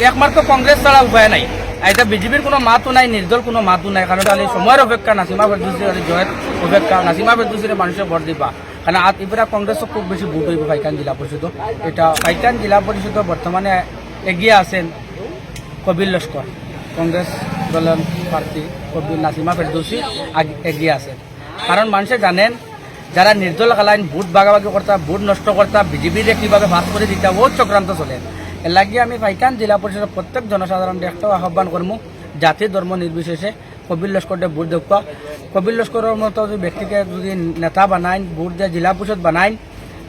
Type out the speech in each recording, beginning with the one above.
একমাত্র কংগ্রেস ছাড়া উপায় নাই। এটা বিজেপির কোনো মাতও নাই, নির্দল কোনো মাতও নাই। কারণ তাহলে সময়ের অপেক্ষা নাসিমা ফেরদৌসির জয়ের অপেক্ষা, নাসিমা ফেরদৌসির মানুষের ভোট দিবা। কারণ এবার কংগ্রেসও খুব বেশি ভোট হইব পাইকান জেলা পরিষদ। এটা পাইকান জেলা পরিষদ বর্তমানে এগিয়ে আছেন কবির লস্কর, কংগ্রেস দলের প্রার্থী কবির নাসিমা ফেরদৌসি এগিয়ে আছেন। কারণ মানুষে জানেন যারা নির্দল কালাইন ভোট ভাগাভাগি করতা, ভোট নষ্ট করতা, বিজেপিরে কীভাবে ভাগ করে দিতা, বহুত চক্রান্ত চলে। এর লাগিয়ে আমি পাইকান জেলা পরিষদের প্রত্যেক জনসাধারণকে একটাও আহ্বান করবো, জাতি ধর্ম নির্বিশেষে কবির লস্করকে ভোট দেখবা। কবির লস্করের মতো ব্যক্তিকে যদি নেতা বানাইন, ভোট দিয়ে জেলা পরিষদ বানাইন,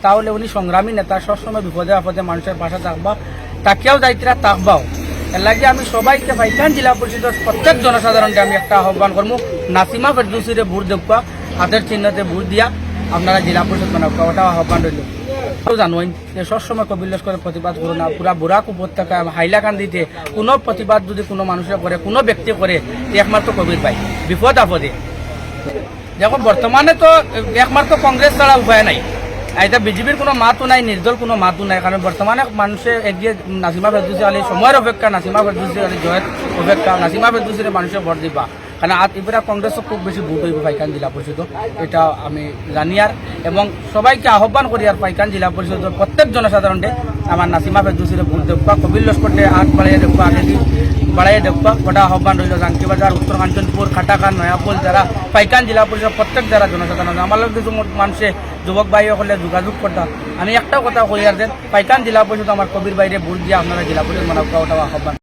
তাহলে উনি সংগ্রামী নেতা, সবসময় বিপদে আপদে মানুষের পাশে থাকবা, তাকেও দায়িত্বরা থাকবাও। এর লাগিয়ে আমি সবাইকে পাইকান জেলা পরিষদের প্রত্যেক জনসাধারণকে আমি একটা আহ্বান করবো, নাসিমা ফেরদৌসিরে ভোট দেখবা, হাতের চিহ্নতে ভোট দিয়া আপনারা জেলা পরিষদ বানাবো, ওটাও আহ্বান রইল। জানোই যে সবসময় কবির লস্করের প্রতিবাদ করো না, পুরা বুরাক উপত্যকা হাইলাকান্দিতে কোনো প্রতিবাদ যদি কোনো মানুষের করে, কোনো ব্যক্তি করে, একমাত্র কবির ভাই বিপদ আপদে। দেখো বর্তমানে তো একমাত্র কংগ্রেস ছাড়া উপায় নাই। এটা বিজেপির কোনো মাতও নাই, নির্দল কোনো মাতও নাই। কারণ বর্তমানে মানুষে এগিয়ে নাসিমা ফেরদৌসি আলী সময়ের অপেক্ষা, নাসিমা ফেরদৌসি আলী জয়ের অপেক্ষা, নাসিমা ফেরদৌসির মানুষের ভোট দিবা। কারণ এবার কংগ্রেসও খুব বেশি ভোট হইব পাইকান জেলা পরিষদ, এটা আমি জানি। আর এবং সবাইকে আহ্বান করি আর পাইকান জেলা পরিষদের প্রত্যেক জনসাধারণকে আমার নাসিমা ফেরদৌসির ভোট দেখবা, কবির লস্করকে হাত বাড়াইয়া দেখবা, আগে বাড়াইয়া দেখবা, ওটা আহ্বান রইল। জাঙ্কিবাজার, উত্তর কাঞ্চনপুর, খাটাকান, নয়াপুল, যারা পাইকান জেলা পরিষদ প্রত্যেক যারা জনসাধারণ আমার লোক কিছু মানুষে যুবক ভাই হলে যোগাযোগ করতাম। আমি একটা কথা কই আর যে পাইকান জেলা পরিষদ আমার কবির বাইরে ভোট দিয়ে আপনারা জেলা পরিষদ মানব ওটাও আহ্বান।